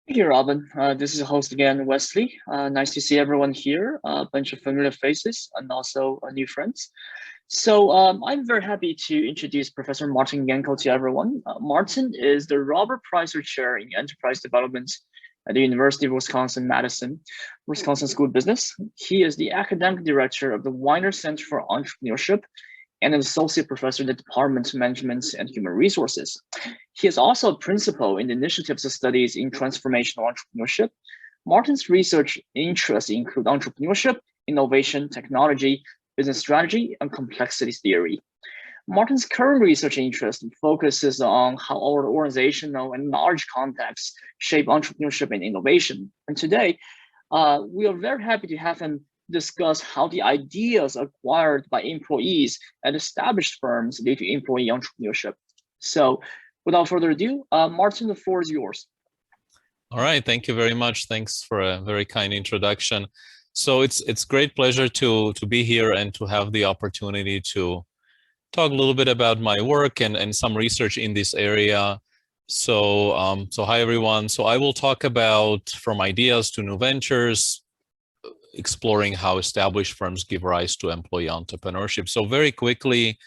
Thank you, Robin. This is the host again, Wesley. Nice to see everyone here, a bunch of familiar faces and also new friends. I'm very happy to introduce Professor Martin Ganco to everyone. Martin is the Robert Pricer Chair in Enterprise Development at the University of Wisconsin-Madison, Wisconsin School of Business. He is the Academic Director of the Weiner Center for Entrepreneurship and an associate professor in the Department of Management and Human Resources. He is also a principal in the initiatives of studies in transformational entrepreneurship. Martin's research interests include entrepreneurship, innovation, technology, business strategy, and complexity theory. Martin's current research interest focuses on how our organizational and knowledge contexts shape entrepreneurship and innovation. And today, we are very happy to have him discuss how the ideas acquired by employees at established firms lead to employee entrepreneurship. So without further ado, Martin, the floor is yours. All right, thank you very much. Thanks for a very kind introduction. So it's great pleasure to be here and to have the opportunity to talk a little bit about my work and some research in this area. So hi everyone. So I will talk about from ideas to new ventures, exploring how established firms give rise to employee entrepreneurship. So very quickly,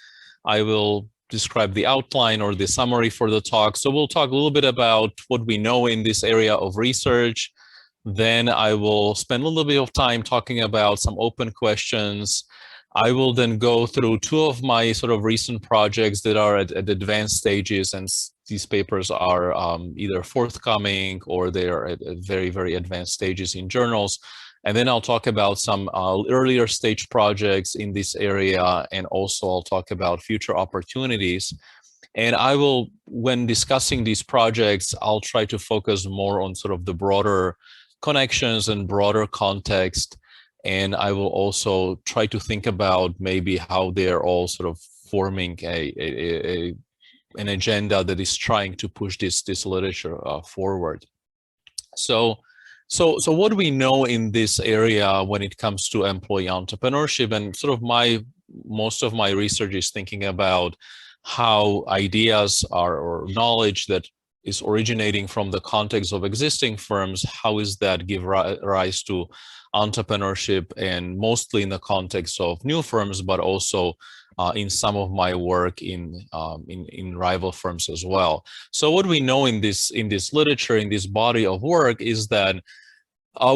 I will describe the outline or the summary for the talk. So we'll talk a little bit about what we know in this area of research. Then I will spend a little bit of time talking about some open questions. I will then go through two of my sort of recent projects that are at advanced stages, and these papers are either forthcoming or they're at very, very advanced stages in journals. And then I'll talk about some earlier stage projects in this area, and also I'll talk about future opportunities. And I will, when discussing these projects, I'll try to focus more on sort of the broader connections and broader context. And I will also try to think about maybe how they're all sort of forming an agenda that is trying to push this literature forward. So what do we know in this area when it comes to employee entrepreneurship? And sort of most of my research is thinking about how ideas are, or knowledge that is originating from the context of existing firms, how is that give rise to entrepreneurship, and mostly in the context of new firms, but also in some of my work in rival firms as well. So what we know in this literature, in this body of work, is that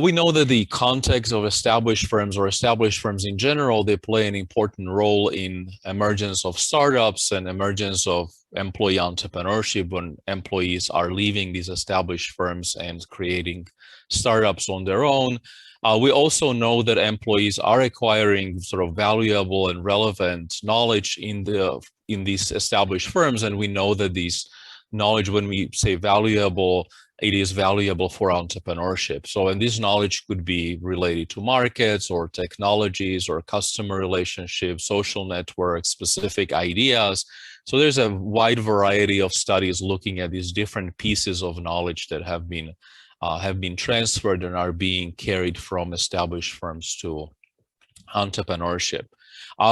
we know that the context of established firms, or established firms in general, they play an important role in emergence of startups and emergence of employee entrepreneurship when employees are leaving these established firms and creating startups on their own. We also know that employees are acquiring sort of valuable and relevant knowledge in these established firms, and we know that these knowledge, when we say valuable, it is valuable for entrepreneurship. So, and this knowledge could be related to markets or technologies or customer relationships, social networks, specific ideas. So there's a wide variety of studies looking at these different pieces of knowledge that have been transferred and are being carried from established firms to entrepreneurship.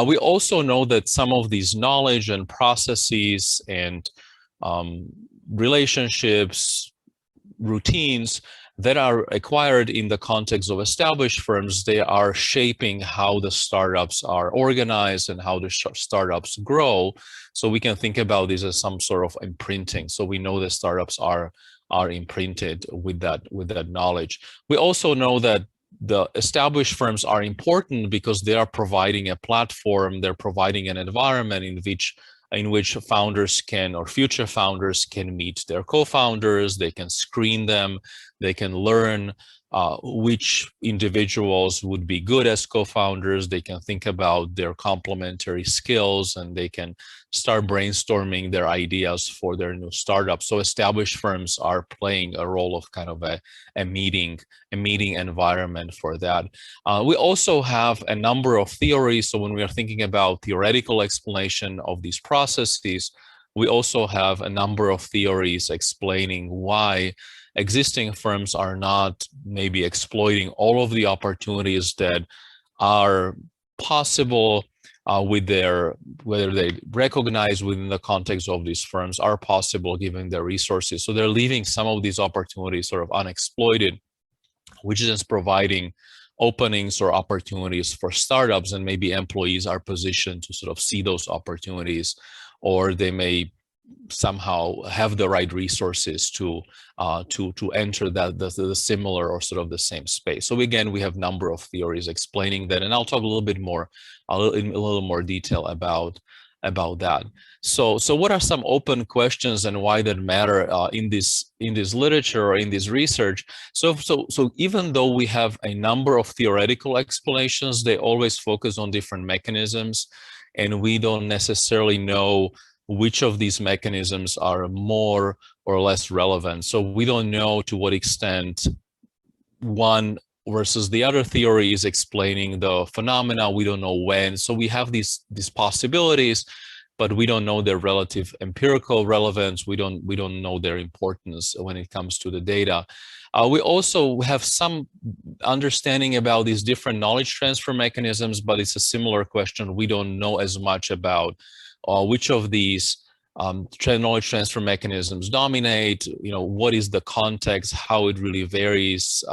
We also know that some of these knowledge and processes and relationships, routines that are acquired in the context of established firms, they are shaping how the startups are organized and how the startups grow. So we can think about this as some sort of imprinting. So we know that startups are imprinted with that knowledge. We also know that the established firms are important because they are providing a platform, they're providing an environment in which founders can, or future founders can, meet their co-founders, they can screen them, they can learn which individuals would be good as co-founders, they can think about their complementary skills, and they can start brainstorming their ideas for their new startup. So established firms are playing a role of kind of a meeting environment for that. We also have a number of theories. So when we are thinking about theoretical explanation of these processes, we also have a number of theories explaining why existing firms are not maybe exploiting all of the opportunities that are possible whether they recognize within the context of these firms are possible given their resources. So they're leaving some of these opportunities sort of unexploited, which is providing openings or opportunities for startups, and maybe employees are positioned to sort of see those opportunities, or they may somehow have the right resources to enter the similar or sort of the same space. So again, we have a number of theories explaining that, and I'll talk a little bit more, in a little more detail about that. So what are some open questions and why that matter in this literature or in this research? So even though we have a number of theoretical explanations, they always focus on different mechanisms, and we don't necessarily know which of these mechanisms are more or less relevant. So we don't know to what extent one versus the other theory is explaining the phenomena. We don't know when. So we have these possibilities, but we don't know their relative empirical relevance. We don't know their importance when it comes to the data. We also have some understanding about these different knowledge transfer mechanisms, but it's a similar question. We don't know as much about which of these knowledge transfer mechanisms dominate, what is the context, how it really varies.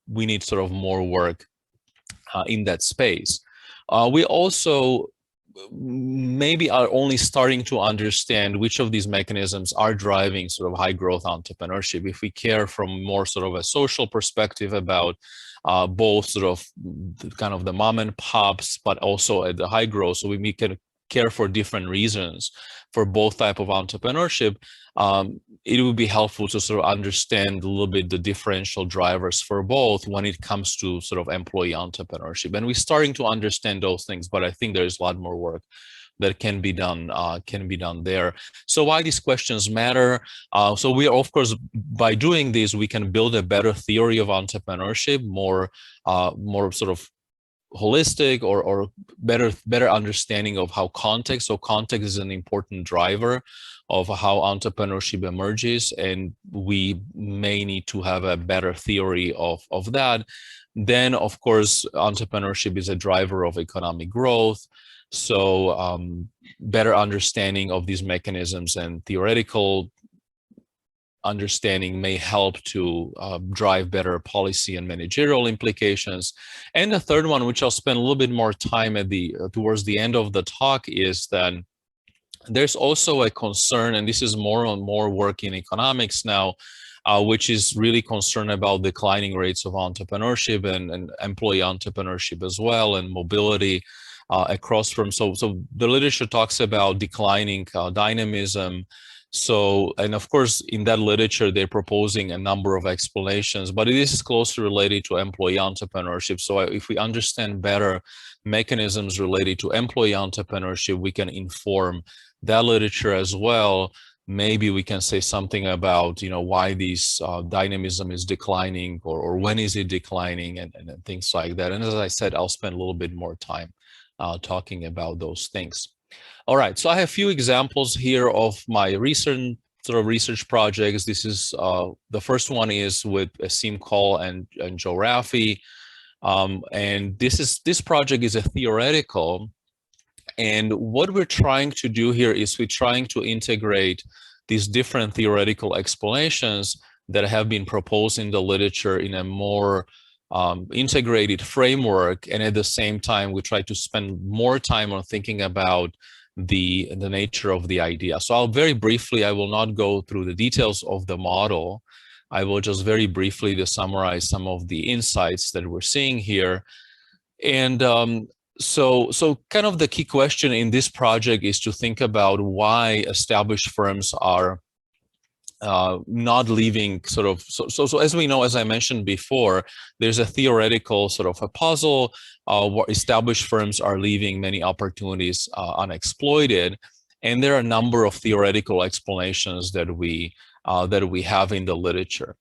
We need sort of more work in that space. We also maybe are only starting to understand which of these mechanisms are driving sort of high growth entrepreneurship. If we care from more sort of a social perspective about both sort of kind of the mom and pops, but also at the high growth, so we can care for different reasons for both type of entrepreneurship, it would be helpful to sort of understand a little bit the differential drivers for both when it comes to sort of employee entrepreneurship. And we're starting to understand those things, but I think there's a lot more work that can be done there. So why these questions matter? So we are, of course, by doing this, we can build a better theory of entrepreneurship, more sort of holistic or better understanding of how context. So context is an important driver of how entrepreneurship emerges, and we may need to have a better theory of that. Then, of course, entrepreneurship is a driver of economic growth. So better understanding of these mechanisms and theoretical understanding may help to drive better policy and managerial implications. And the third one, which I'll spend a little bit more time at towards the end of the talk, is that there's also a concern, and this is more and more work in economics now, which is really concerned about declining rates of entrepreneurship and employee entrepreneurship as well, and mobility across firms. So the literature talks about declining dynamism. So, and of course, in that literature, they're proposing a number of explanations, but this is closely related to employee entrepreneurship. So if we understand better mechanisms related to employee entrepreneurship, we can inform that literature as well. Maybe we can say something about, why this dynamism is declining, or when is it declining, and things like that. And as I said, I'll spend a little bit more time talking about those things. All right, so I have a few examples here of my recent sort of research projects. This is the first one is with Asim Cole and Joe Raffi, and this project is a theoretical. And what we're trying to do here is we're trying to integrate these different theoretical explanations that have been proposed in the literature in a more integrated framework. And at the same time, we try to spend more time on thinking about the nature of the idea. So I'll very briefly, I will not go through the details of the model. I will just very briefly to summarize some of the insights that we're seeing here. And so kind of the key question in this project is to think about why established firms are not leaving sort of, so as we know, as I mentioned before, there's a theoretical sort of a puzzle where established firms are leaving many opportunities unexploited. And there are a number of theoretical explanations that we have in the literature.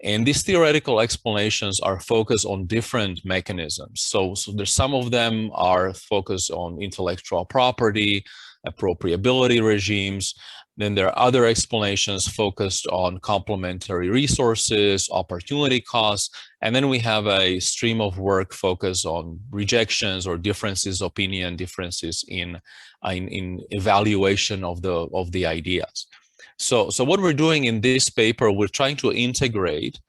And these theoretical explanations are focused on different mechanisms. So there's some of them are focused on intellectual property, appropriability regimes. Then there are other explanations focused on complementary resources, opportunity costs, and then we have a stream of work focused on rejections or differences, opinion differences in evaluation of the ideas. So what we're doing in this paper, we're trying to integrate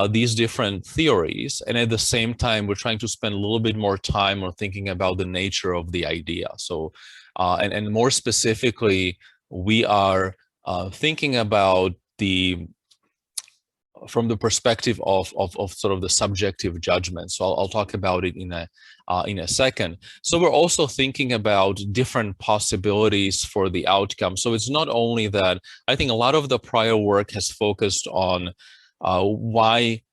these different theories, and at the same time, we're trying to spend a little bit more time on thinking about the nature of the idea. So, and more specifically, we are thinking about from the perspective of sort of the subjective judgment. So I'll talk about it in a second. So we're also thinking about different possibilities for the outcome. So it's not only that. I think a lot of the prior work has focused on why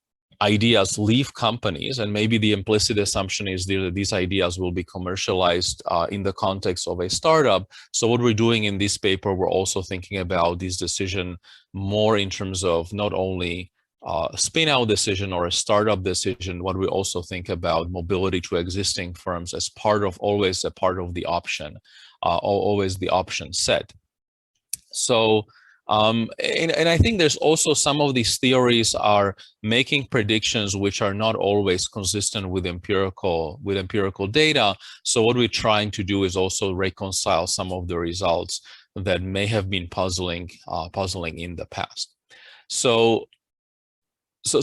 ideas leave companies, and maybe the implicit assumption is that these ideas will be commercialized in the context of a startup. So what we're doing in this paper, we're also thinking about this decision more in terms of not only spin-out decision or a startup decision, what we also think about mobility to existing firms as always a part of the option, always the option set. So and I think there's also some of these theories are making predictions which are not always consistent with empirical data. So what we're trying to do is also reconcile some of the results that may have been puzzling in the past. So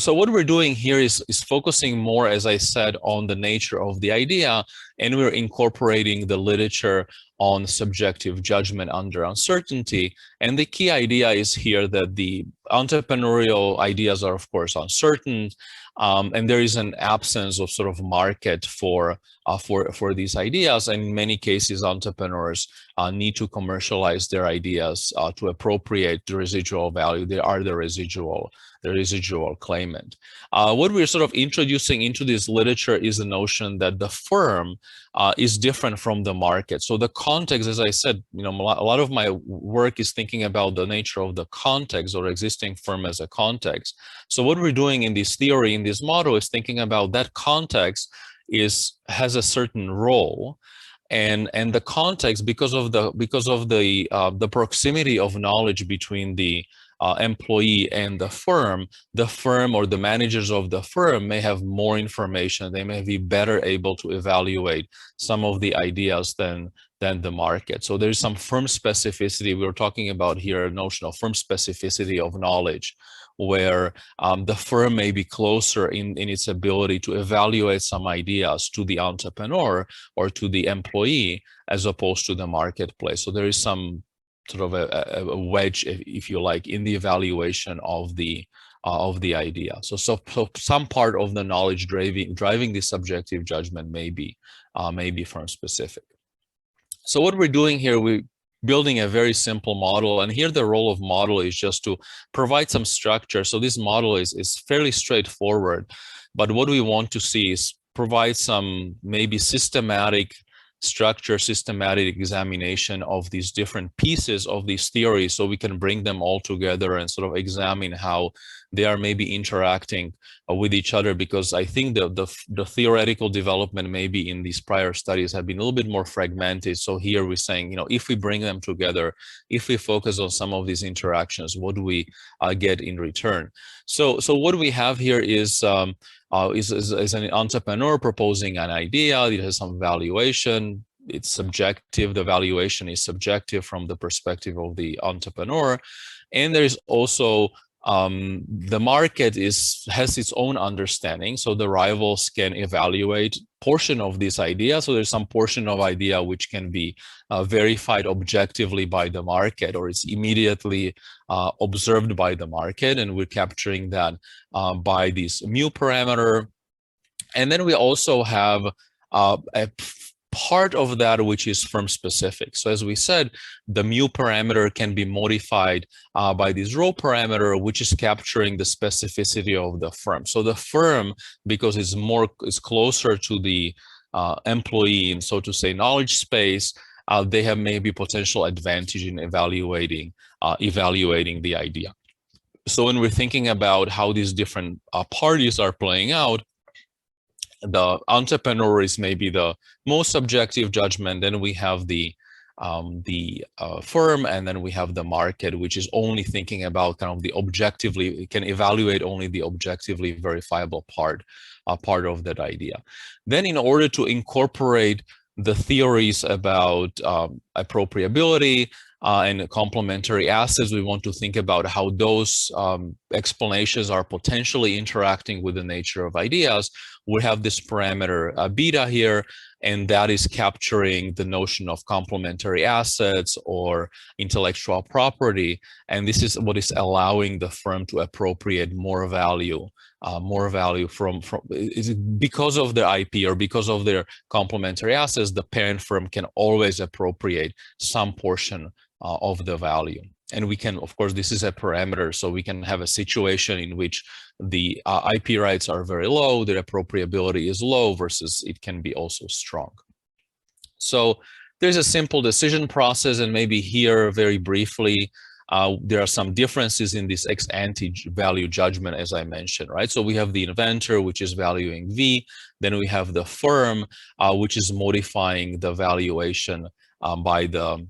what we're doing here is focusing more, as I said, on the nature of the idea, and we're incorporating the literature on subjective judgment under uncertainty. And the key idea is here that the entrepreneurial ideas are, of course, uncertain, and there is an absence of sort of market for these ideas. And in many cases, entrepreneurs need to commercialize their ideas to appropriate the residual value. They are the residual claimant. What we're sort of introducing into this literature is the notion that the firm is different from the market. So the context, as I said, a lot of my work is thinking about the nature of the context or existing firm as a context. So what we're doing in this theory, in this model, is thinking about that context has a certain role. And the context, because of the proximity of knowledge between the employee and the firm or the managers of the firm may have more information. They may be better able to evaluate some of the ideas than the market. So there's some firm specificity. We're talking about here a notion of firm specificity of knowledge, where the firm may be closer in its ability to evaluate some ideas to the entrepreneur or to the employee as opposed to the marketplace. So there is some sort of a wedge, if you like, in the evaluation of the idea. So some part of the knowledge driving the subjective judgment may be firm specific. So what we're doing here, we're building a very simple model, and here the role of model is just to provide some structure. So this model is fairly straightforward, but what we want to see is provide some maybe systematic structure, systematic examination of these different pieces of these theories, so we can bring them all together and sort of examine how they are maybe interacting with each other, because I think the theoretical development maybe in these prior studies have been a little bit more fragmented. So here we're saying, if we bring them together, if we focus on some of these interactions, what do we get in return? So what we have here is an entrepreneur proposing an idea. It has some valuation. It's subjective. The valuation is subjective from the perspective of the entrepreneur. And there is also the market has its own understanding. So the rivals can evaluate portion of this idea. So there's some portion of idea which can be verified objectively by the market, or it's immediately observed by the market, and we're capturing that by this mu parameter. And then we also have a part of that which is firm specific. So as we said, the mu parameter can be modified by this rho parameter, which is capturing the specificity of the firm. So the firm, because it's closer to the employee in, so to say, knowledge space, they have maybe potential advantage in evaluating the idea. So when we're thinking about how these different parties are playing out, the entrepreneur is maybe the most subjective judgment. Then we have the firm, and then we have the market, which is only thinking about kind of the objectively, can evaluate only the objectively verifiable part of that idea. Then in order to incorporate the theories about appropriability and complementary assets, we want to think about how those explanations are potentially interacting with the nature of ideas. We have this parameter beta here, and that is capturing the notion of complementary assets or intellectual property. And this is what is allowing the firm to appropriate more value from because of the IP or because of their complementary assets. The parent firm can always appropriate some portion of the value. And we can, of course, this is a parameter, so we can have a situation in which the IP rights are very low, their appropriability is low, versus it can be also strong. So there's a simple decision process, and maybe here very briefly, there are some differences in this ex ante value judgment, as I mentioned, right? So we have the inventor, which is valuing V, then we have the firm, which is modifying the valuation by the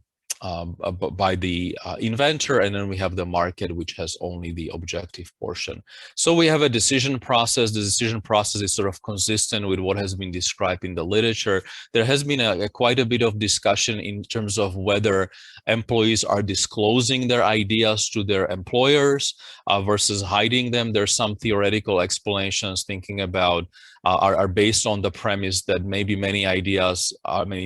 inventor, and then we have the market, which has only the objective portion. So we have a decision process. The decision process is sort of consistent with what has been described in the literature. There has been quite a bit of discussion in terms of whether employees are disclosing their ideas to their employers versus hiding them. There's some theoretical explanations thinking about are based on the premise that maybe many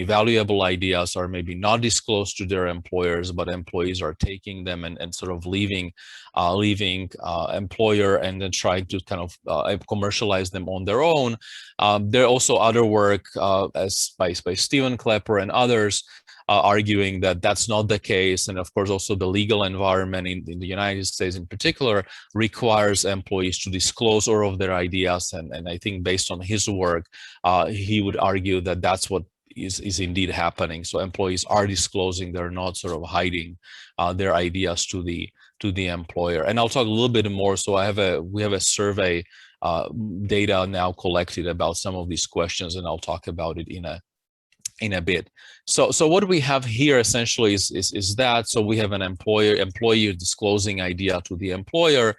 valuable ideas are maybe not disclosed to their employers, but employees are taking them and sort of leaving employer and then trying to kind of commercialize them on their own. There are also other work as by Stephen Klepper and others arguing that that's not the case. And of course, also the legal environment in the United States in particular requires employees to disclose all of their ideas. And I think based on his work, he would argue that that's what is indeed happening. So employees are disclosing, they're not sort of hiding their ideas to the employer. And I'll talk a little bit more. So we have a survey data now collected about some of these questions, and I'll talk about it in a bit. So what we have here essentially is that, so we have an employee disclosing idea to the employer,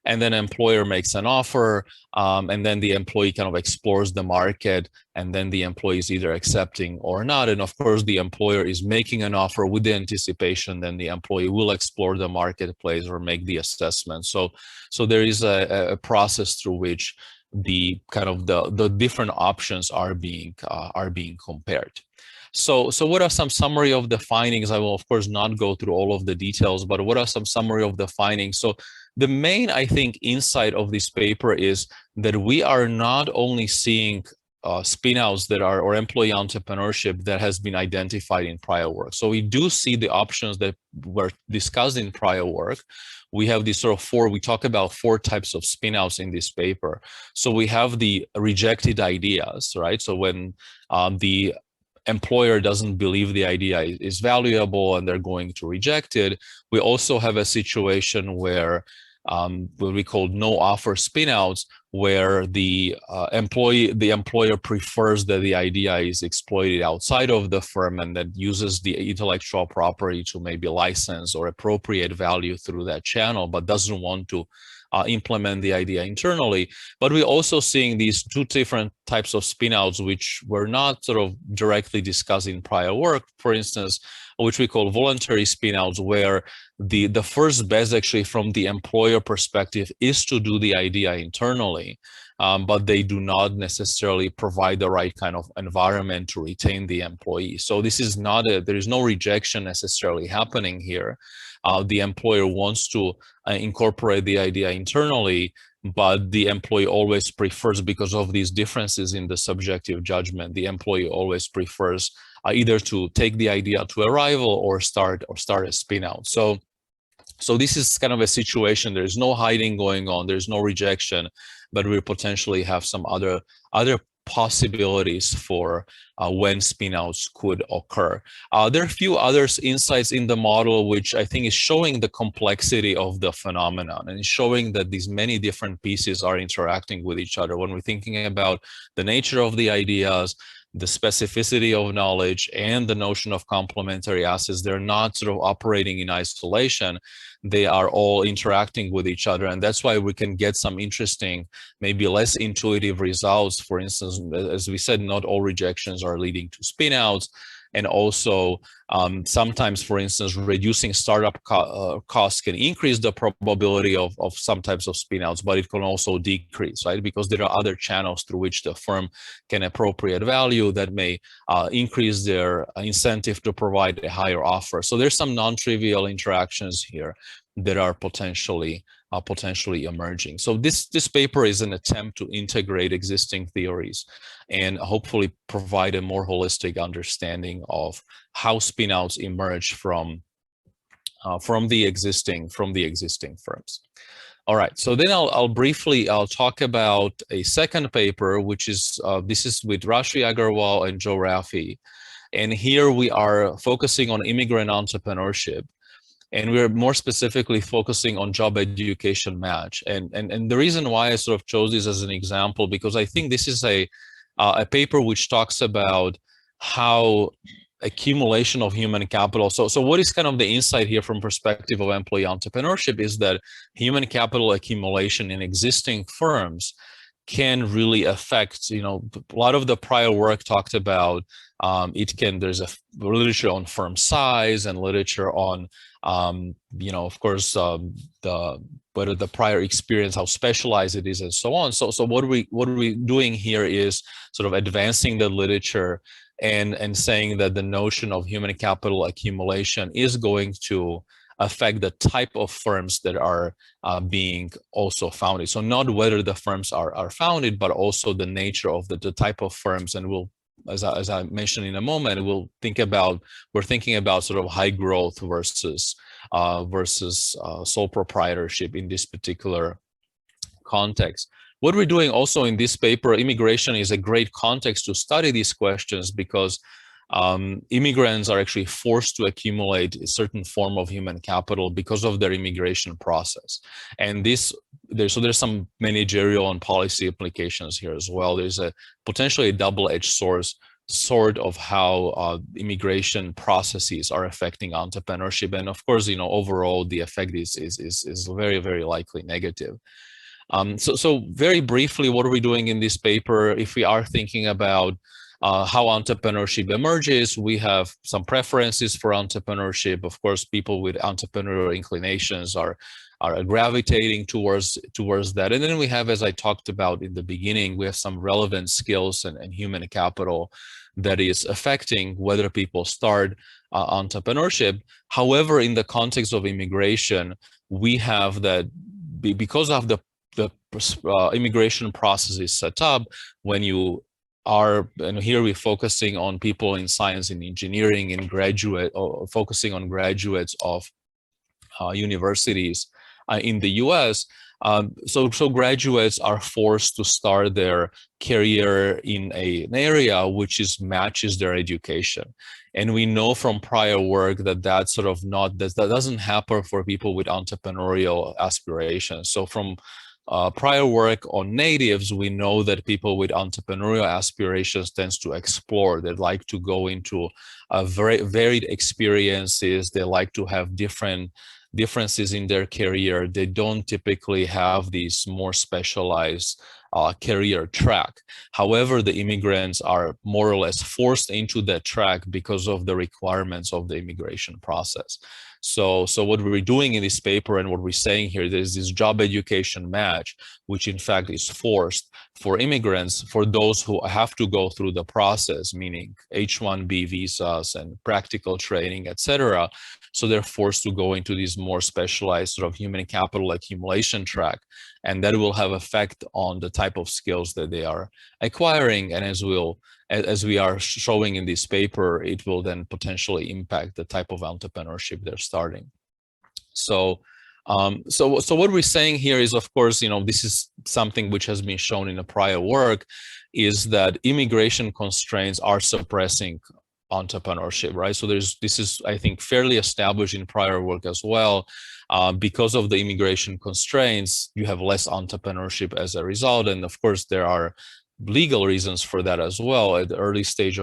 and then employer makes an offer, and then the employee kind of explores the market, and then the employee is either accepting or not. And of course, the employer is making an offer with the anticipation then the employee will explore the marketplace or make the assessment. So there is a process through which the kind of the different options are being compared. So what are some summary of the findings? I will of course not go through all of the details, but what are some summary of the findings? So the main, I think, insight of this paper is that we are not only seeing spin-outs that are, or employee entrepreneurship that has been identified in prior work. So we do see the options that were discussed in prior work. We have these sort of we talk about 4 types of spin-outs in this paper. So we have the rejected ideas, right? So when the employer doesn't believe the idea is valuable and they're going to reject it. We also have a situation where what we call no offer spin-outs, where the employer prefers that the idea is exploited outside of the firm and that uses the intellectual property to maybe license or appropriate value through that channel, but doesn't want to implement the idea internally. But we're also seeing these 2 different types of spin-outs, which were not sort of directly discussed in prior work. For instance, which we call voluntary spin-outs, where the first best actually from the employer perspective is to do the idea internally, but they do not necessarily provide the right kind of environment to retain the employee. So this is not there is no rejection necessarily happening here. The employer wants to incorporate the idea internally, but the employee always prefers, because of these differences in the subjective judgment, the employee always prefers either to take the idea to a rival or start a spin-out. So this is kind of a situation. There's no hiding going on. There's no rejection, but we potentially have some other possibilities for when spin-outs could occur. There are a few other insights in the model, which I think is showing the complexity of the phenomenon and showing that these many different pieces are interacting with each other. When we're thinking about the nature of the ideas, the specificity of knowledge and the notion of complementary assets, they're not sort of operating in isolation. They are all interacting with each other. And that's why we can get some interesting, maybe less intuitive results. For instance, as we said, not all rejections are leading to spinouts. And also, sometimes, for instance, reducing startup costs can increase the probability of some types of spinouts, but it can also decrease, right? Because there are other channels through which the firm can appropriate value that may increase their incentive to provide a higher offer. So there's some non-trivial interactions here that are potentially emerging. So this paper is an attempt to integrate existing theories and hopefully provide a more holistic understanding of how spinouts emerge from the existing firms. All right, so then I'll talk about a second paper, which is this is with Rashi Agarwal and Joe Raffi, and here we are focusing on immigrant entrepreneurship. And we're more specifically focusing on job education match. And the reason why I sort of chose this as an example, because I think this is a paper which talks about how accumulation of human capital. So what is kind of the insight here from perspective of employee entrepreneurship is that human capital accumulation in existing firms can really affect, a lot of the prior work talked about, there's a literature on firm size and literature on, of course, whether the prior experience, how specialized it is and so on. So what we're doing here is sort of advancing the literature and saying that the notion of human capital accumulation is going to affect the type of firms that are being also founded. So not whether the firms are founded, but also the nature of the type of firms. And we'll, as I mentioned in a moment, we're thinking about sort of high growth versus sole proprietorship in this particular context. What we're doing also in this paper, immigration is a great context to study these questions because immigrants are actually forced to accumulate a certain form of human capital because of their immigration process. And there's some managerial and policy implications here as well. There's a potentially a double-edged sword of how immigration processes are affecting entrepreneurship. And of course, overall, the effect is very, very likely negative. So very briefly, what are we doing in this paper? If we are thinking about how entrepreneurship emerges, we have some preferences for entrepreneurship. Of course, people with entrepreneurial inclinations are gravitating towards that. And then we have, as I talked about in the beginning, we have some relevant skills and human capital that is affecting whether people start entrepreneurship. However, in the context of immigration, we have that because of the immigration process is set up when you are, and here we're focusing on people in science and engineering and focusing on graduates of universities in the US. So graduates are forced to start their career in an area which matches their education. And we know from prior work that that doesn't happen for people with entrepreneurial aspirations. So from prior work on natives, we know that people with entrepreneurial aspirations tends to explore. They like to go into very varied experiences. They like to have differences in their career. They don't typically have these more specialized career track. However, the immigrants are more or less forced into that track because of the requirements of the immigration process. So what we're doing in this paper and what we're saying here, there's this job education match, which in fact is forced for immigrants, for those who have to go through the process, meaning H-1B visas and practical training, etc. So they're forced to go into these more specialized sort of human capital accumulation track, and that will have effect on the type of skills that they are acquiring. And as we are showing in this paper, it will then potentially impact the type of entrepreneurship they're starting. So what we're saying here is, of course, this is something which has been shown in a prior work, is that immigration constraints are suppressing entrepreneurship, right? So this is, I think, fairly established in prior work as well. Because of the immigration constraints, you have less entrepreneurship as a result. And of course, there are legal reasons for that as well. At the early stage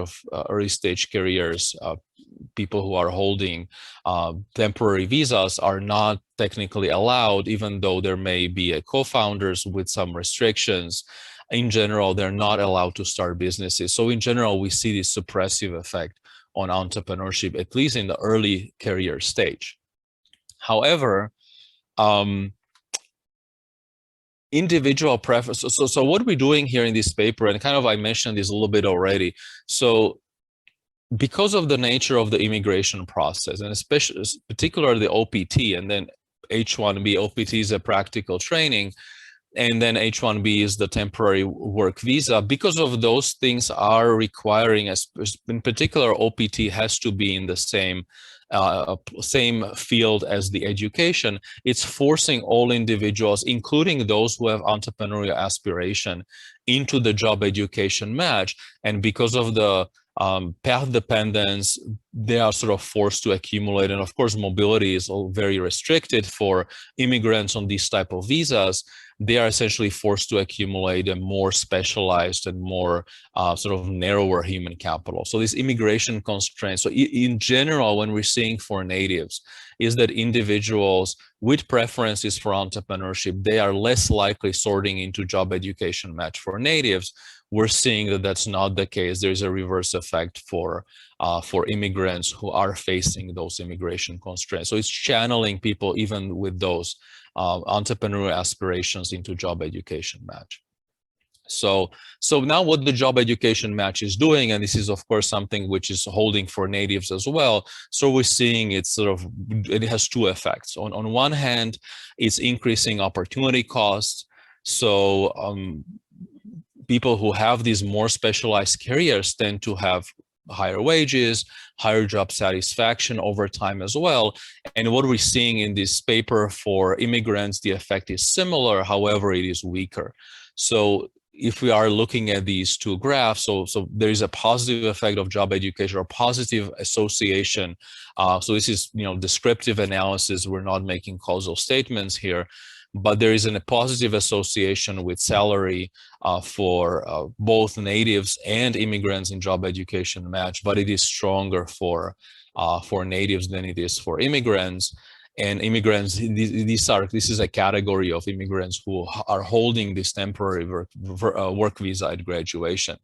careers, people who are holding temporary visas are not technically allowed, even though there may be a co-founders with some restrictions. In general, they're not allowed to start businesses. So in general, we see this suppressive effect on entrepreneurship, at least in the early career stage. However, individual preference. So what we're doing here in this paper, and kind of I mentioned this a little bit already. So because of the nature of the immigration process, and especially particularly the OPT, and then H-1B, OPT is a practical training, and then H-1B is the temporary work visa. Because of those things are requiring, in particular, OPT has to be in the same field as the education. It's forcing all individuals, including those who have entrepreneurial aspiration, into the job education match. And because of the path dependence, they are sort of forced to accumulate. And of course, mobility is all very restricted for immigrants on these type of visas. They are essentially forced to accumulate a more specialized and more sort of narrower human capital. So these immigration constraints, so in general, when we're seeing for natives, is that individuals with preferences for entrepreneurship, they are less likely sorting into job education match for natives. We're seeing that that's not the case. There's a reverse effect for immigrants who are facing those immigration constraints. So it's channeling people even with those entrepreneurial aspirations into job education match. So now what the job education match is doing, and this is of course something which is holding for natives as well. So we're seeing it has two effects. On one hand, it's increasing opportunity costs. So people who have these more specialized careers tend to have higher wages, higher job satisfaction over time as well. And what we're seeing in this paper for immigrants, the effect is similar, however, it is weaker. So if we are looking at these two graphs, so there is a positive effect of job education or positive association. So this is, descriptive analysis. We're not making causal statements here, but there is a positive association with salary for both natives and immigrants in job education match, but it is stronger for natives than it is for immigrants. And immigrants, this is a category of immigrants who are holding this temporary work visa at graduation,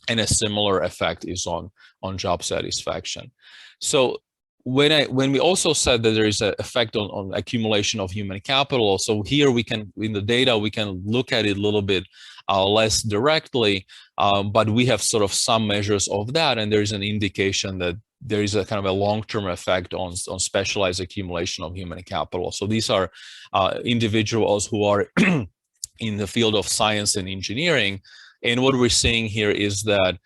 and a similar effect is on job satisfaction. So when we also said that there is an effect on accumulation of human capital, so here we can, in the data, we can look at it a little bit less directly, but we have sort of some measures of that, and there is an indication that there is a kind of a long-term effect on specialized accumulation of human capital. So these are individuals who are in the field of science and engineering, and what we're seeing here is that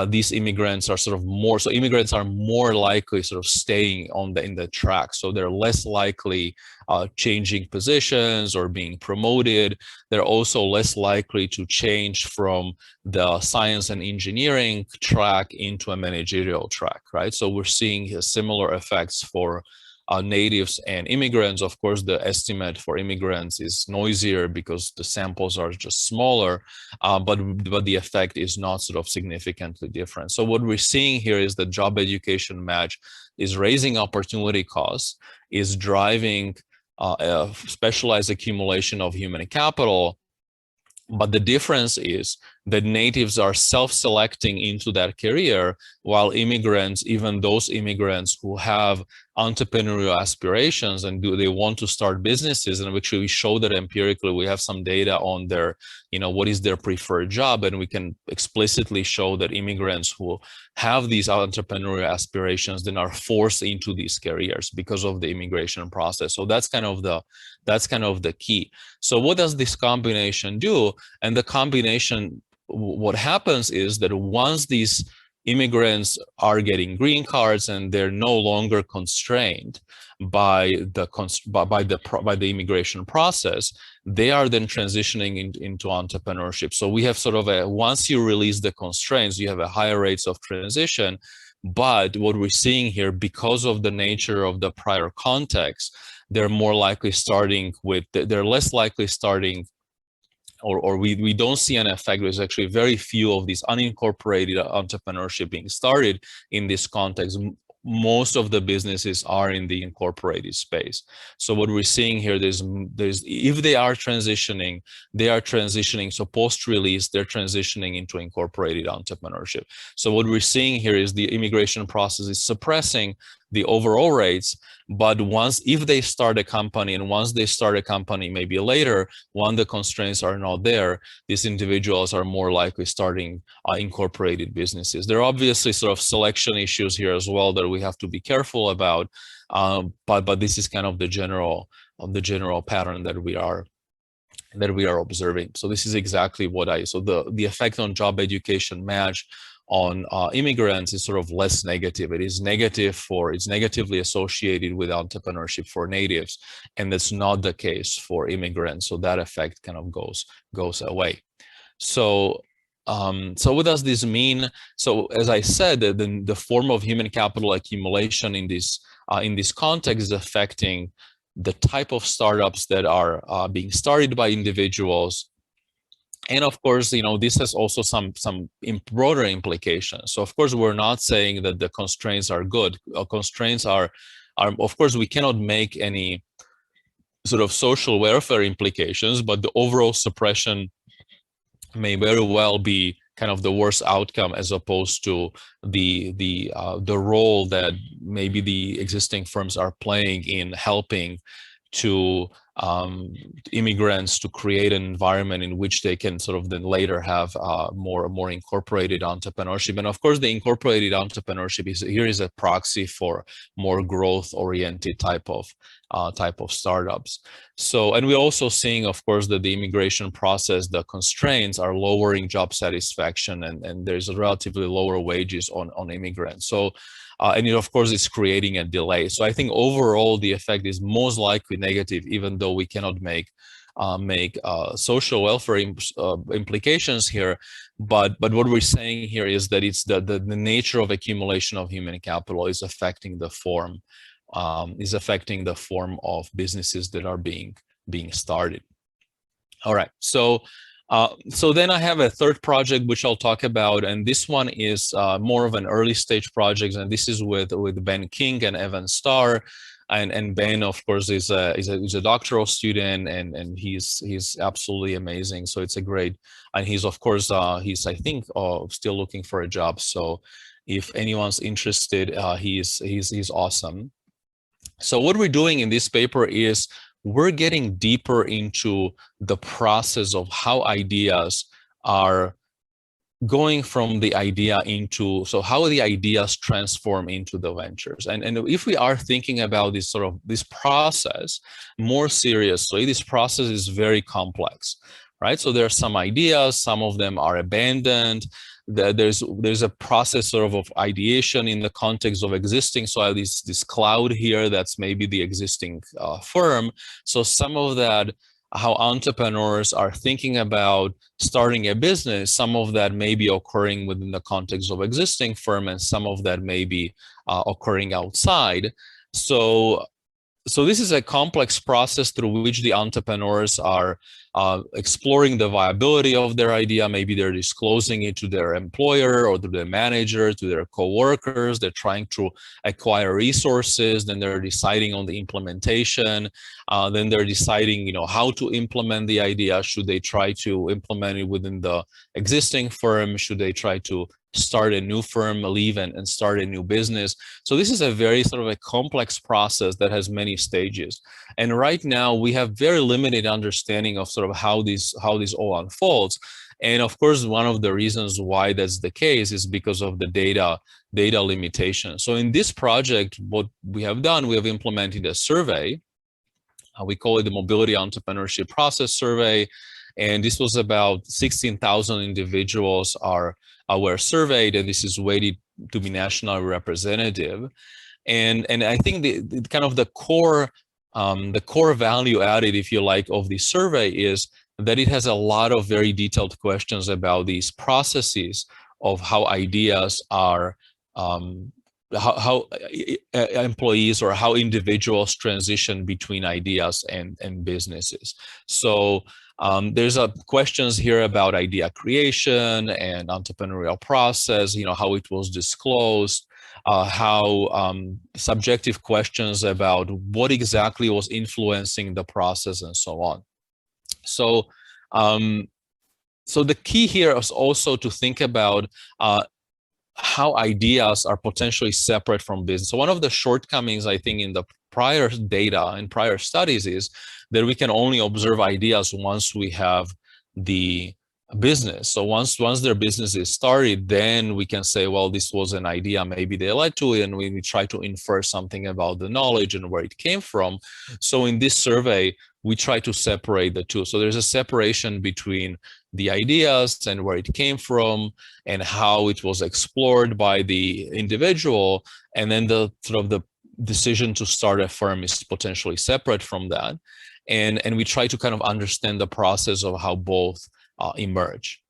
these immigrants are sort of more, so immigrants are more likely sort of staying in the track. So they're less likely changing positions or being promoted. They're also less likely to change from the science and engineering track into a managerial track, right? So we're seeing similar effects for natives and immigrants. Of course, the estimate for immigrants is noisier because the samples are just smaller, but the effect is not sort of significantly different. So what we're seeing here is that job education match is raising opportunity costs, is driving a specialized accumulation of human capital. But the difference is that natives are self-selecting into that career, while immigrants, even those immigrants who have entrepreneurial aspirations and they want to start businesses, and which we show that empirically, we have some data on their, what is their preferred job, and we can explicitly show that immigrants who have these entrepreneurial aspirations then are forced into these careers because of the immigration process. So that's kind of the key. So what does this combination do? And the combination, what happens is that once these immigrants are getting green cards and they're no longer constrained by the immigration process, they are then transitioning into entrepreneurship. So we have sort of once you release the constraints, you have a higher rates of transition. But what we're seeing here, because of the nature of the prior context, they're less likely starting or we don't see an effect. There's actually very few of these unincorporated entrepreneurship being started in this context. Most of the businesses are in the incorporated space. So what we're seeing here, there's if they are transitioning, so post-release, they're transitioning into incorporated entrepreneurship. So what we're seeing here is the immigration process is suppressing the overall rates, but if they start a company, and once they start a company maybe later, when the constraints are not there, these individuals are more likely starting incorporated businesses. There are obviously sort of selection issues here as well that we have to be careful about, but this is kind of the general pattern that we are observing. So this is exactly what the effect on job education match on immigrants is sort of less negative. It's negatively associated with entrepreneurship for natives, and that's not the case for immigrants. So that effect kind of goes away. So what does this mean? So as I said, the form of human capital accumulation in this context is affecting the type of startups that are being started by individuals. And of course, this has also some broader implications. So of course, we're not saying that the constraints are good. Constraints are, of course, we cannot make any sort of social welfare implications, but the overall suppression may very well be kind of the worst outcome, as opposed to the role that maybe the existing firms are playing in helping to immigrants to create an environment in which they can sort of then later have more incorporated entrepreneurship. And of course, the incorporated entrepreneurship is a proxy for more growth-oriented type of startups. So, and we're also seeing, of course, that the immigration process, the constraints are lowering job satisfaction, and there's a relatively lower wages on immigrants. So, and of course, it's creating a delay. So I think overall, the effect is most likely negative, even though we cannot make social welfare implications here. But what we're saying here is that it's the nature of accumulation of human capital is affecting the form of businesses that are being started. All right, so then I have a third project which I'll talk about, and this one is more of an early stage project, and this is with Ben King and Evan Starr. And Ben, of course, is a doctoral student, and he's absolutely amazing. So it's a great, and he's of course he's, I think, still looking for a job. So if anyone's interested, he's awesome. So what we're doing in this paper is we're getting deeper into the process of how ideas are going from the idea into, so how the ideas transform into the ventures. And if we are thinking about this process more seriously, this process is very complex, right? So there are some ideas, some of them are abandoned. There's a process sort of ideation in the context of existing. So I have this cloud here that's maybe the existing firm. So some of that, how entrepreneurs are thinking about starting a business, some of that may be occurring within the context of existing firm, and some of that may be occurring outside. So this is a complex process through which the entrepreneurs are exploring the viability of their idea. Maybe they're disclosing it to their employer or to their manager, to their coworkers. They're trying to acquire resources. Then they're deciding on the implementation. Then they're deciding, how to implement the idea. Should they try to implement it within the existing firm? Should they try to start a new firm, leave and start a new business? So this is a very sort of a complex process that has many stages. And right now we have very limited understanding of sort of how this all unfolds. And of course, one of the reasons why that's the case is because of the data limitation. So in this project, what we have done, we have implemented a survey. We call it the Mobility Entrepreneurship Process Survey. And this was about 16,000 individuals were surveyed, and this is weighted to be nationally representative. And I think the kind of the core value added, if you like, of the survey is that it has a lot of very detailed questions about these processes of how ideas are, how employees or how individuals transition between ideas and businesses. So There's questions here about idea creation and entrepreneurial process, how it was disclosed, how subjective questions about what exactly was influencing the process and so on. So, so the key here is also to think about how ideas are potentially separate from business. So one of the shortcomings, I think, in the prior data and prior studies is that we can only observe ideas once we have the business. So once their business is started, then we can say, well, this was an idea, maybe they led to it, and we try to infer something about the knowledge and where it came from. So in this survey, we try to separate the two. So there's a separation between the ideas and where it came from and how it was explored by the individual, and then the sort of the decision to start a firm is potentially separate from that. And we try to kind of understand the process of how both emerge.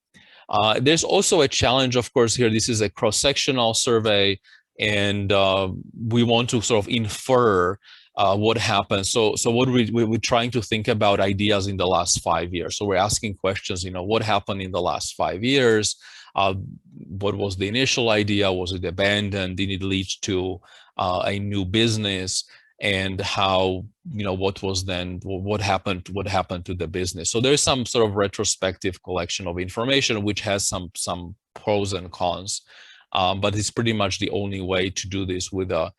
There's also a challenge, of course, here. This is a cross-sectional survey, and we want to sort of infer what happened. So what we're trying to think about ideas in the last 5 years. So we're asking questions, what happened in the last 5 years? What was the initial idea? Was it abandoned? Did it lead to a new business? And how, what was then, what happened to the business? So there's some sort of retrospective collection of information, which has some pros and cons. But it's pretty much the only way to do this with a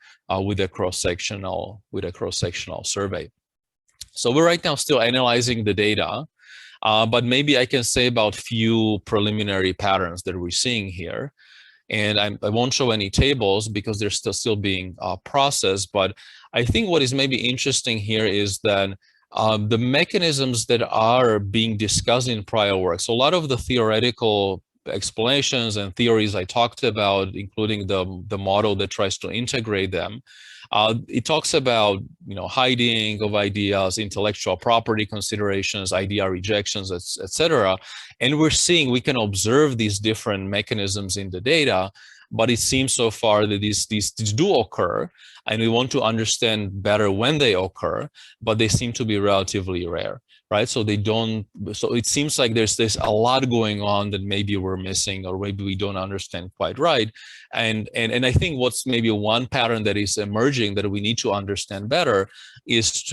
cross-sectional survey. So we're right now still analyzing the data, but maybe I can say about few preliminary patterns that we're seeing here. And I won't show any tables because they're still being processed. But I think what is maybe interesting here is that the mechanisms that are being discussed in prior work. So a lot of the theoretical explanations and theories I talked about, including the model that tries to integrate them, it talks about hiding of ideas, intellectual property considerations, idea rejections, etc. And we're seeing, we can observe these different mechanisms in the data, but it seems so far that these do occur, and we want to understand better when they occur, but they seem to be relatively rare. Right, so so it seems like there's a lot going on that maybe we're missing, or maybe we don't understand quite right. And I think what's maybe one pattern that is emerging that we need to understand better is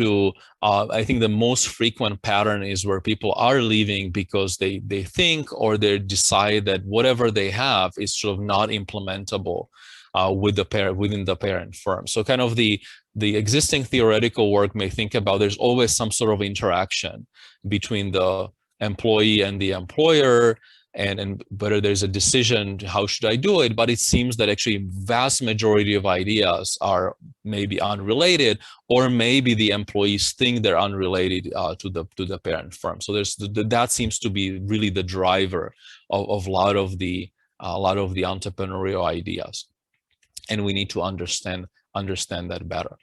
I think the most frequent pattern is where people are leaving because they think, or they decide that whatever they have is sort of not implementable within the parent firm. So kind of the existing theoretical work may think about there's always some sort of interaction between the employee and the employer, and whether there's a decision, how should I do it? But it seems that actually vast majority of ideas are maybe unrelated, or maybe the employees think they're unrelated to the parent firm. So that seems to be really the driver of a lot of the entrepreneurial ideas. And we need to understand that better.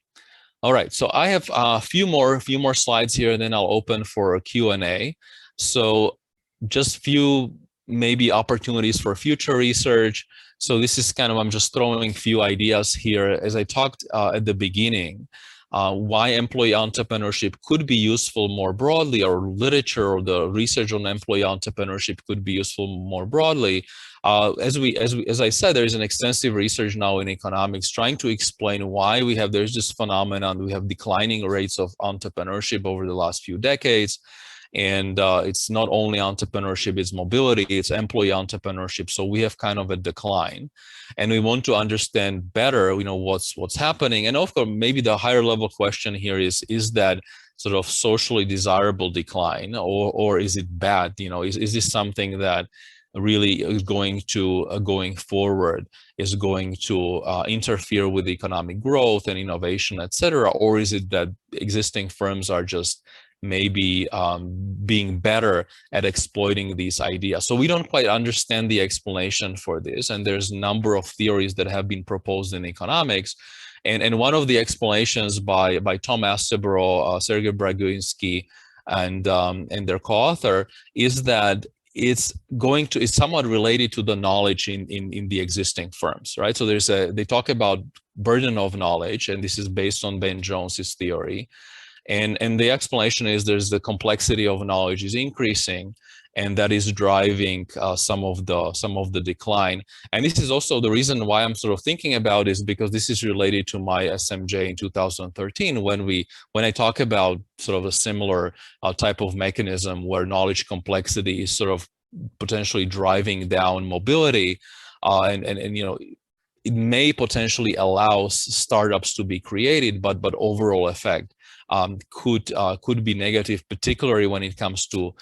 All right, so I have a few more slides here, and then I'll open for a Q&A. So just few maybe opportunities for future research. So this is kind of, I'm just throwing few ideas here. As I talked at the beginning, why employee entrepreneurship could be useful more broadly, or literature or the research on employee entrepreneurship could be useful more broadly. As I said, there is an extensive research now in economics trying to explain why there's this phenomenon. We have declining rates of entrepreneurship over the last few decades. And it's not only entrepreneurship, it's mobility, it's employee entrepreneurship. So we have kind of a decline, and we want to understand better, what's happening. And of course, maybe the higher level question here is that sort of socially desirable decline, or is it bad? Is this something that really is going forward is going to interfere with economic growth and innovation, etc., or is it that existing firms are just maybe being better at exploiting these ideas? So we don't quite understand the explanation for this, and there's a number of theories that have been proposed in economics. And one of the explanations by Tom Astebro, Sergey Braguinsky, and their co-author is that it's somewhat related to the knowledge in the existing firms, right? So they talk about burden of knowledge, and this is based on Ben Jones's theory. And the explanation is there's the complexity of knowledge is increasing, and that is driving some of the decline. And this is also the reason why I'm sort of thinking about is because this is related to my SMJ in 2013 when I talk about sort of a similar type of mechanism where knowledge complexity is sort of potentially driving down mobility, and you know, it may potentially allow startups to be created, but overall effect could be negative, particularly when it comes to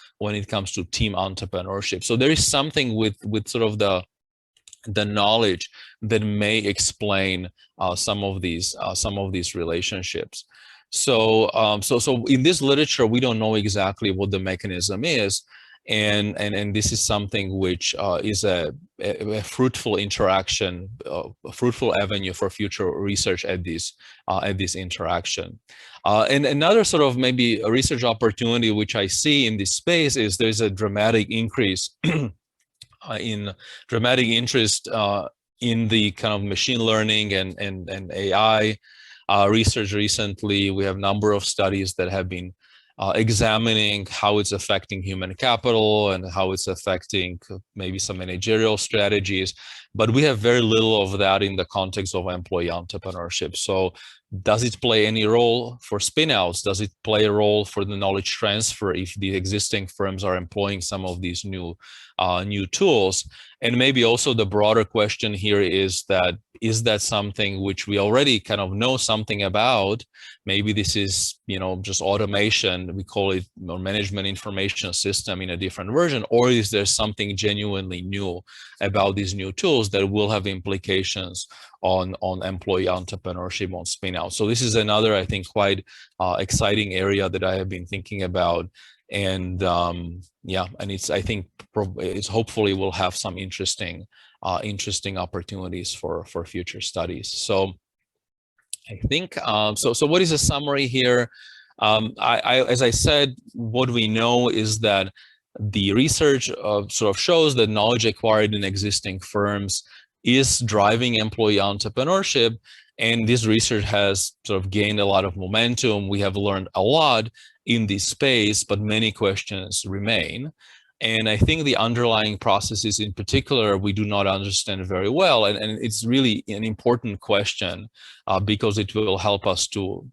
team entrepreneurship. So there is something with sort of the knowledge that may explain some of these relationships. So so in this literature, we don't know exactly what the mechanism is, and this is something which is a fruitful interaction, a fruitful avenue for future research at this interaction. And another sort of maybe a research opportunity which I see in this space is there's a dramatic increase in dramatic interest in the kind of machine learning and AI research recently. We have a number of studies that have been examining how it's affecting human capital and how it's affecting maybe some managerial strategies, but we have very little of that in the context of employee entrepreneurship. So does it play any role for spin-outs? Does it play a role for the knowledge transfer if the existing firms are employing some of these new tools? And maybe also the broader question here is that something which we already kind of know something about? Maybe this is, you know, just automation, we call it management information system in a different version, or is there something genuinely new about these new tools that will have implications on employee entrepreneurship, on spin-out? So this is another, I think, quite exciting area that I have been thinking about. And yeah, and I think it's hopefully will have some interesting opportunities for future studies. So I think so what is a summary here? As I said, what we know is that the research sort of shows that knowledge acquired in existing firms is driving employee entrepreneurship, and this research has sort of gained a lot of momentum. We have learned a lot in this space, but many questions remain. And I think the underlying processes in particular, we do not understand very well. And it's really an important question because it will help us to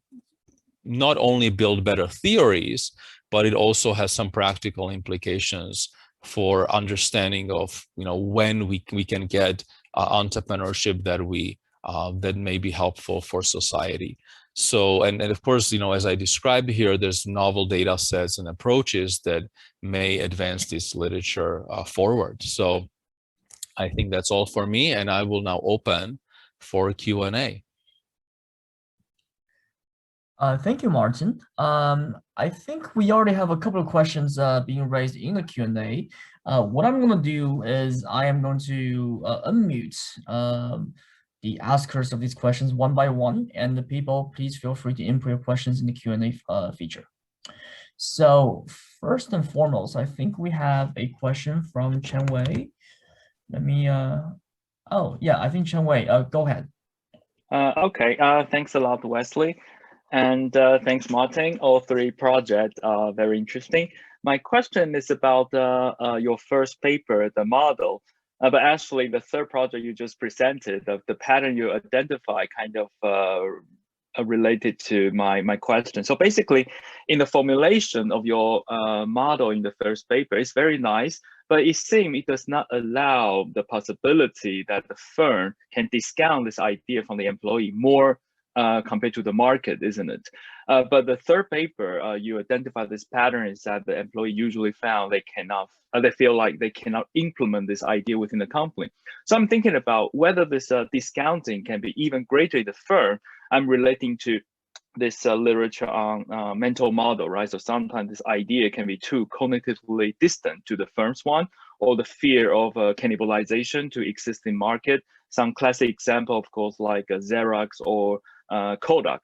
not only build better theories, but it also has some practical implications for understanding of, you know, when we can get entrepreneurship that may be helpful for society. So, and of course, you know, as I described here, there's novel data sets and approaches that may advance this literature forward. So I think that's all for me, and I will now open for Q&A. Thank you, Martin. I think we already have a couple of questions being raised in the Q&A. What I'm going to do is I am going to unmute the askers of these questions one by one, and the people, please feel free to input your questions in the Q&A feature. So first and foremost, I think we have a question from Chen Wei. Let me, oh yeah, I think Chen Wei, go ahead. Okay, thanks a lot, Wesley. And thanks, Martin. All three projects are very interesting. My question is about your first paper, the model. But actually, the third project you just presented, the pattern you identify kind of related to my question. So basically, in the formulation of your model in the first paper, it's very nice, but it seems it does not allow the possibility that the firm can discount this idea from the employee more compared to the market, isn't it? But the third paper, you identify this pattern is that the employee usually found they cannot, they feel like they cannot implement this idea within the company. So I'm thinking about whether this discounting can be even greater in the firm. I'm relating to this literature on mental model, right? So sometimes this idea can be too cognitively distant to the firm's one, or the fear of cannibalization to existing market. Some classic example, of course, like Xerox or Kodak.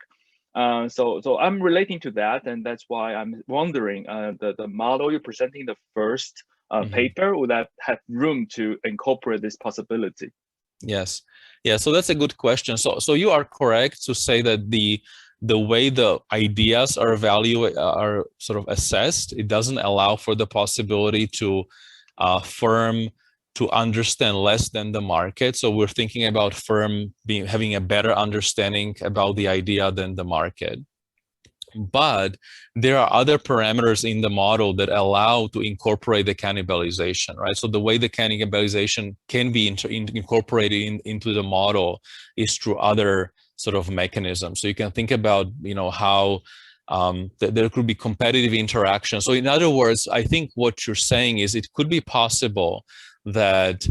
So I'm relating to that, and that's why I'm wondering the model you're presenting the first paper, would that have room to incorporate this possibility? Yes, yeah. So that's a good question. So you are correct to say that the the way the ideas are sort of assessed, it doesn't allow for the possibility to firm to understand less than the market. So we're thinking about firm having a better understanding about the idea than the market. But there are other parameters in the model that allow to incorporate the cannibalization, right? So the way the cannibalization can be incorporated into the model is through other sort of mechanisms. So you can think about, how there could be competitive interaction. So in other words, I think what you're saying is it could be possible that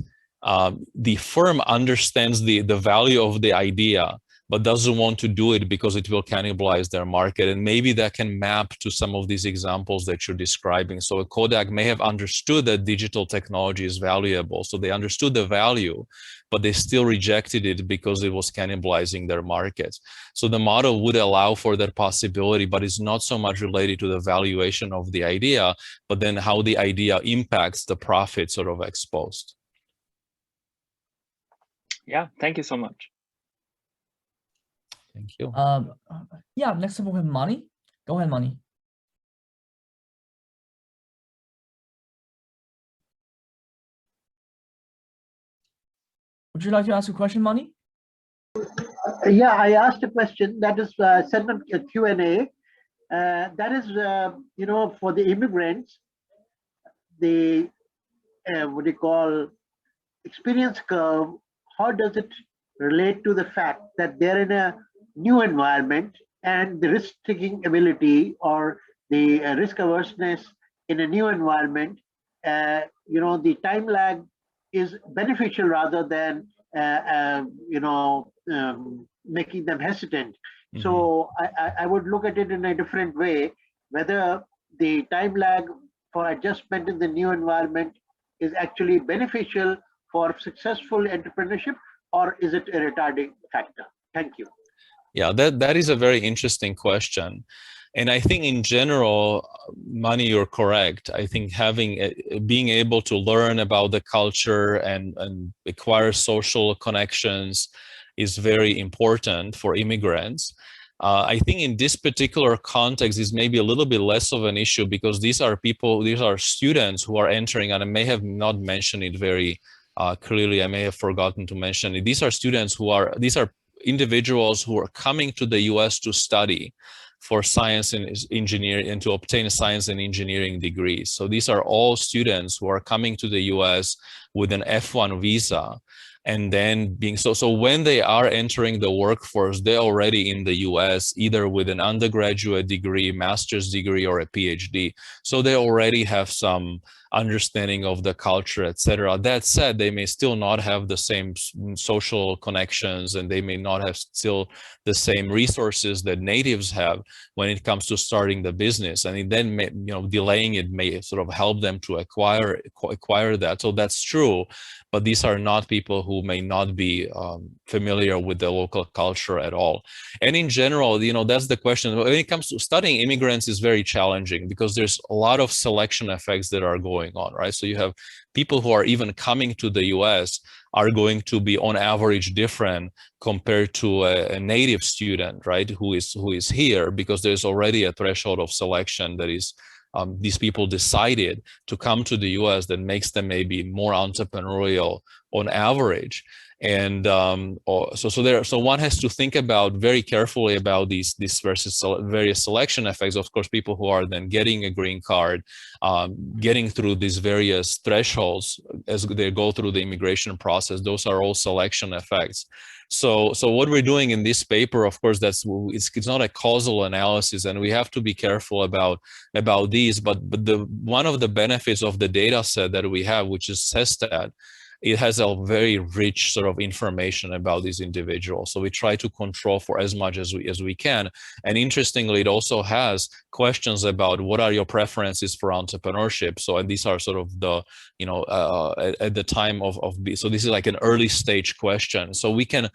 the firm understands the value of the idea, but doesn't want to do it because it will cannibalize their market. And maybe that can map to some of these examples that you're describing. So a Kodak may have understood that digital technology is valuable. So they understood the value, but they still rejected it because it was cannibalizing their markets. So the model would allow for that possibility, but it's not so much related to the valuation of the idea, but then how the idea impacts the profit sort of exposed. Yeah, thank you so much. Thank you. Yeah, next up we have Mani. Go ahead, Mani. Would you like to ask a question, Mani? Yeah, I asked a question that is sent on Q&A. That is, for the immigrants, the what do you call experience curve, how does it relate to the fact that they're in a new environment and the risk-taking ability or the risk averseness in a new environment, the time lag is beneficial rather than, making them hesitant. Mm-hmm. So I would look at it in a different way, whether the time lag for adjustment in the new environment is actually beneficial for successful entrepreneurship, or is it a retarding factor? Thank you. Yeah, that is a very interesting question. And I think in general, Mani, you're correct. I think being able to learn about the culture and acquire social connections is very important for immigrants. I think in this particular context is maybe a little bit less of an issue because these are students who are entering, and I may have not mentioned it very clearly. I may have forgotten to mention it. These are individuals who are coming to the US to study for science and engineering and to obtain science and engineering degrees. So these are all students who are coming to the US with an F1 visa. And then so when they are entering the workforce, they're already in the US, either with an undergraduate degree, master's degree, or a PhD. So they already have some understanding of the culture, etc. That said, they may still not have the same social connections, and they may not have still the same resources that natives have when it comes to starting the business. And then, delaying it may sort of help them to acquire that. So that's true, but these are not people who may not be familiar with the local culture at all. And in general, that's the question. When it comes to studying immigrants, is very challenging because there's a lot of selection effects that are going on, right? So you have people who are even coming to the US are going to be on average different compared to a native student, right? Who is here, because there's already a threshold of selection that is these people decided to come to the US that makes them maybe more entrepreneurial on average. And so one has to think about very carefully about these various selection effects. Of course, people who are then getting a green card, getting through these various thresholds as they go through the immigration process, those are all selection effects. So what we're doing in this paper, of course, it's not a causal analysis, and we have to be careful about these. But one of the benefits of the data set that we have, which is CESTAT, it has a very rich sort of information about these individuals. So we try to control for as much as we can. And interestingly, it also has questions about what are your preferences for entrepreneurship. So, and these are sort of the, at the time so this is like an early stage question. So we can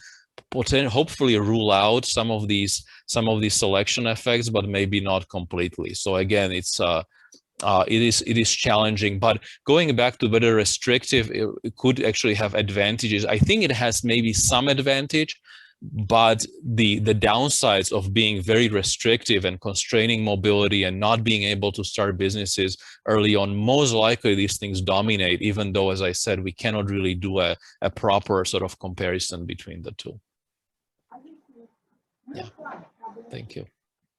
hopefully rule out some of these selection effects, but maybe not completely. So again, it is challenging, but going back to whether restrictive it could actually have advantages, I think it has maybe some advantage but the downsides of being very restrictive and constraining mobility and not being able to start businesses early on, most likely these things dominate, even though, as I said, we cannot really do a proper sort of comparison between the two. Yeah, thank you.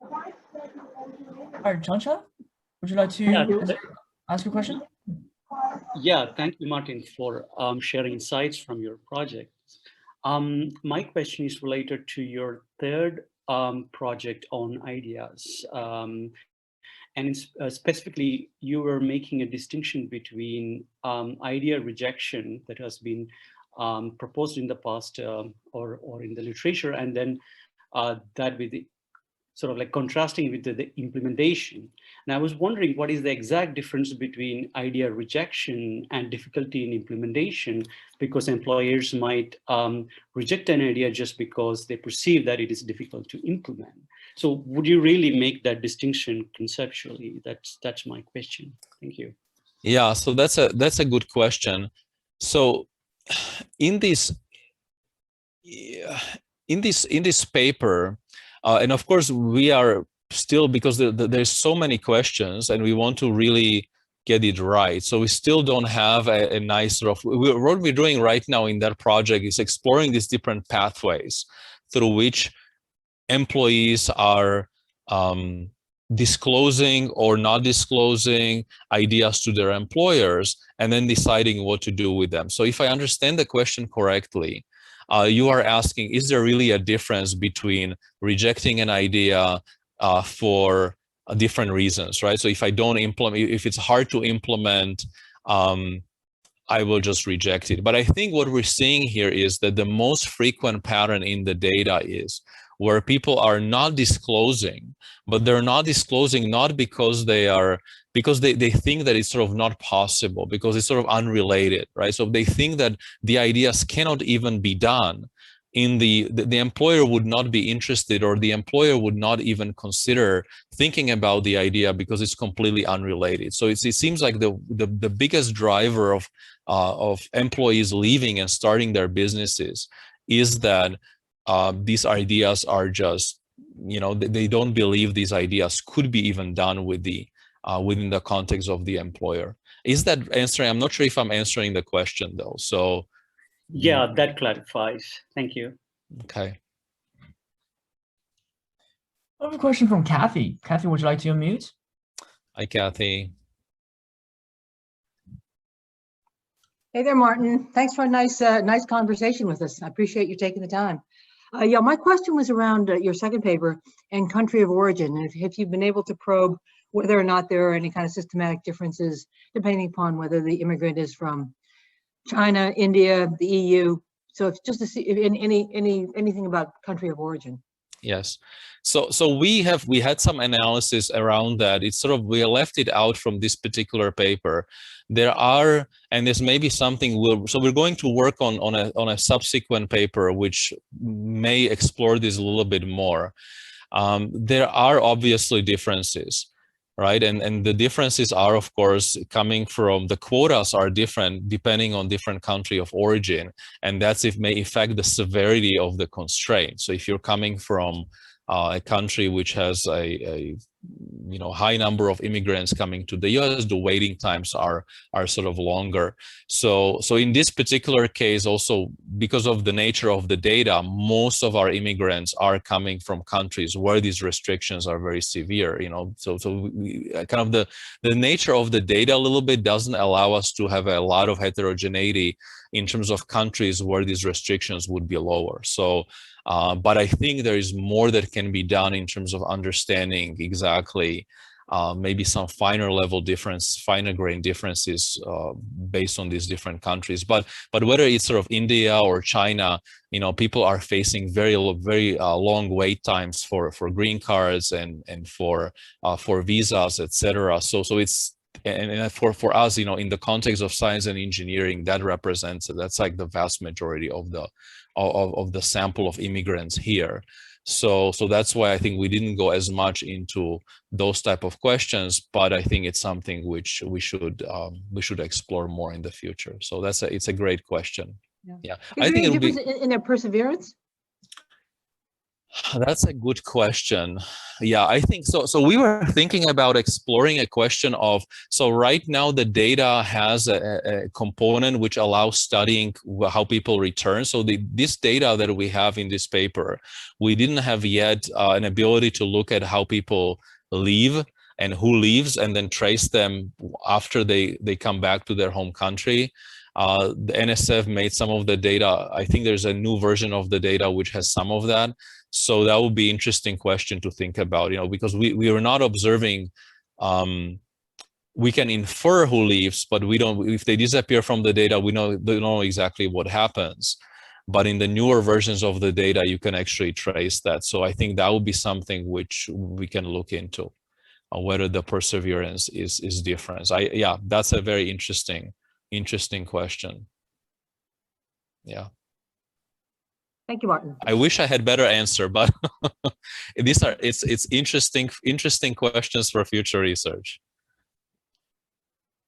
All right, Chansha, would you like to ask a question? Yeah, thank you, Martin, for sharing insights from your project. My question is related to your third project on ideas. And specifically, you were making a distinction between idea rejection that has been proposed in the past or in the literature, and then that with the sort of like contrasting with the implementation. And I was wondering, what is the exact difference between idea rejection and difficulty in implementation? Because employers might reject an idea just because they perceive that it is difficult to implement. So would you really make that distinction conceptually? That's my question. Thank you. Yeah, so that's a good question. So in this paper, and of course, we are still, because there's so many questions and we want to really get it right. So we still don't have a nice sort of, what we're doing right now in that project is exploring these different pathways through which employees are disclosing or not disclosing ideas to their employers and then deciding what to do with them. So if I understand the question correctly, you are asking, is there really a difference between rejecting an idea for different reasons, right? So if I don't implement, if it's hard to implement, I will just reject it. But I think what we're seeing here is that the most frequent pattern in the data is where people are not disclosing, but they're not disclosing not because they think that it's sort of not possible, because it's sort of unrelated, right? So they think that the ideas cannot even be done. The employer would not be interested, or the employer would not even consider thinking about the idea because it's completely unrelated. So it seems like the biggest driver of employees leaving and starting their businesses is that these ideas are just, they don't believe these ideas could be even done with within the context of the employer. Is that answering? I'm not sure if I'm answering the question though. So yeah, that clarifies. Thank you. Okay. I have a question from Kathy. Kathy, would you like to unmute? Hi, Kathy. Hey there, Martin. Thanks for a nice conversation with us. I appreciate you taking the time. Yeah, my question was around your second paper and country of origin. And if you've been able to probe whether or not there are any kind of systematic differences depending upon whether the immigrant is from China, India, the EU. So it's just to see if anything about country of origin. Yes. So we had some analysis around that. It's sort of, we left it out from this particular paper. There are, and this may be something we're going to work on a subsequent paper which may explore this a little bit more. There are obviously differences, right? And the differences are, of course, coming from, the quotas are different depending on different country of origin, and that's may affect the severity of the constraint. So if you're coming from a country which has a high number of immigrants coming to the US, the waiting times are sort of longer. So in this particular case, also because of the nature of the data, most of our immigrants are coming from countries where these restrictions are very severe. So we, kind of the nature of the data a little bit doesn't allow us to have a lot of heterogeneity in terms of countries where these restrictions would be lower. So but I think there is more that can be done in terms of understanding exactly maybe some finer grain differences based on these different countries. But whether it's sort of India or China, people are facing very long wait times for green cards and for visas, etc. So it's, and for us, in the context of science and engineering, that's like the vast majority of the sample of immigrants here. So that's why I think we didn't go as much into those type of questions, but I think it's something which we should explore more in the future. So it's a great question. Yeah. Is there any difference in their perseverance? That's a good question. Yeah, I think so. So we were thinking about exploring a question of, so right now the data has a component which allows studying how people return. So this data that we have in this paper, we didn't have yet an ability to look at how people leave and who leaves and then trace them after they come back to their home country. The NSF made some of the data. I think there's a new version of the data which has some of that. So that would be an interesting question to think about, because we are not observing, we can infer who leaves, but we don't, if they disappear from the data, we don't know exactly what happens. But in the newer versions of the data, you can actually trace that. So I think that would be something which we can look into, whether the perseverance is different. Yeah, that's a very interesting question. Yeah. Thank you, Martin. I wish I had better answer, but it's interesting questions for future research.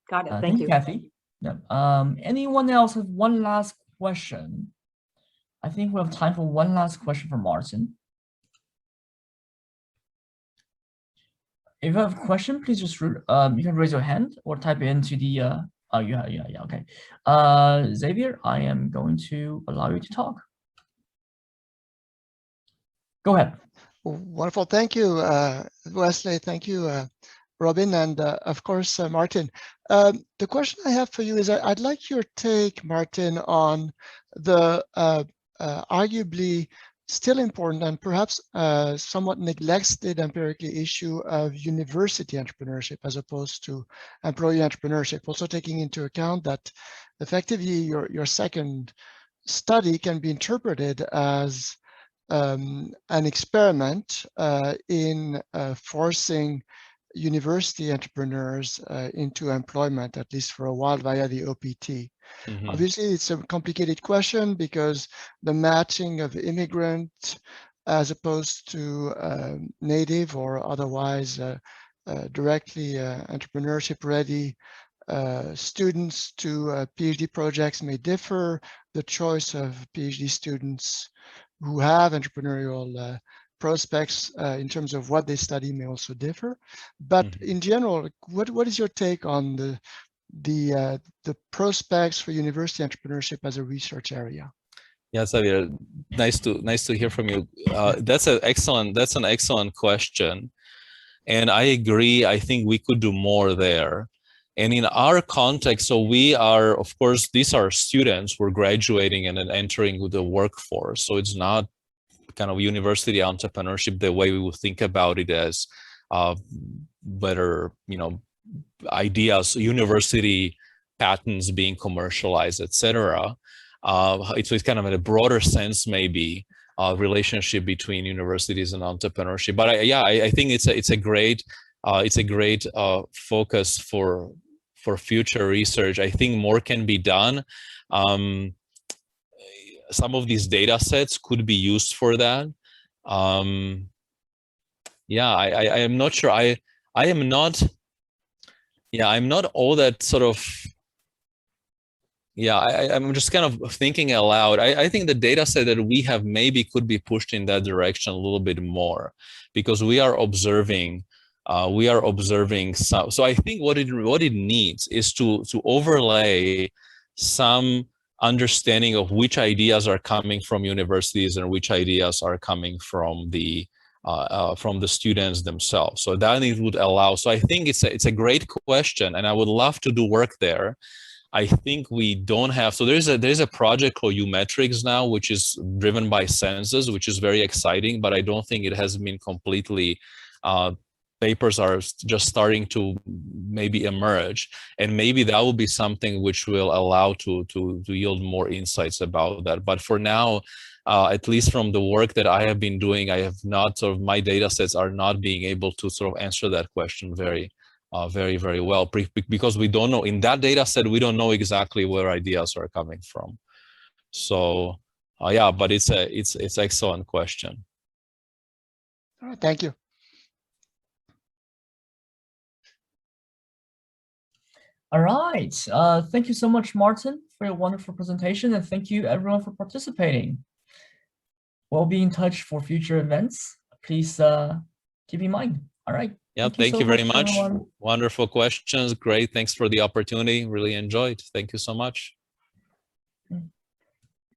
Got it. Thank Thank you, you. Kathy. Yeah. Anyone else have one last question? I think we have time for one last question from Martin. If you have a question, please just you can raise your hand or type it into the oh yeah, okay. Xavier, I am going to allow you to talk. Go ahead. Wonderful. Thank you, Wesley. Thank you, Robin, and of course, Martin. The question I have for you is I'd like your take, Martin, on the arguably still important and perhaps somewhat neglected empirically issue of university entrepreneurship as opposed to employee entrepreneurship, also taking into account that effectively your second study can be interpreted as an experiment in forcing university entrepreneurs into employment, at least for a while, via the OPT. Mm-hmm. Obviously, it's a complicated question because the matching of immigrant as opposed to native or otherwise directly entrepreneurship-ready students to PhD projects may differ. The choice of PhD students who have entrepreneurial prospects in terms of what they study may also differ. But in general, what is your take on the prospects for university entrepreneurship as a research area? Yeah, Xavier, nice to hear from you. That's an excellent question, and I agree. I think we could do more there. And in our context, so we are, of course, these are students. We're graduating and then entering with the workforce. So it's not kind of university entrepreneurship the way we would think about it as better, ideas, university patents being commercialized, etc. It's kind of in a broader sense, maybe relationship between universities and entrepreneurship. But I think it's a great focus for future research. I think more can be done. Some of these data sets could be used for that. I am not sure. I'm not all that sort of. I'm just kind of thinking aloud. I think the data set that we have maybe could be pushed in that direction a little bit more, because we are observing some. So I think what it needs is to overlay some understanding of which ideas are coming from universities and which ideas are coming from the students themselves. So that it would allow. So I think it's a great question, and I would love to do work there. I think we don't have. So there's a project called U-Metrics now, which is driven by census, which is very exciting, but I don't think it has been completely. Papers are just starting to maybe emerge, and maybe that will be something which will allow to yield more insights about that. But for now, at least from the work that I have been doing, I have not my data sets are not being able to sort of answer that question very well, because we don't know in that data set, we don't know exactly where ideas are coming from. So but it's excellent question. All right, thank you. All right. Thank you so much, Martin, for your wonderful presentation, and thank you everyone for participating. we'll be in touch for future events. Please keep in mind. All right. Yeah, thank you very much. Everyone. Wonderful questions. Great. Thanks for the opportunity. Really enjoyed. Thank you so much.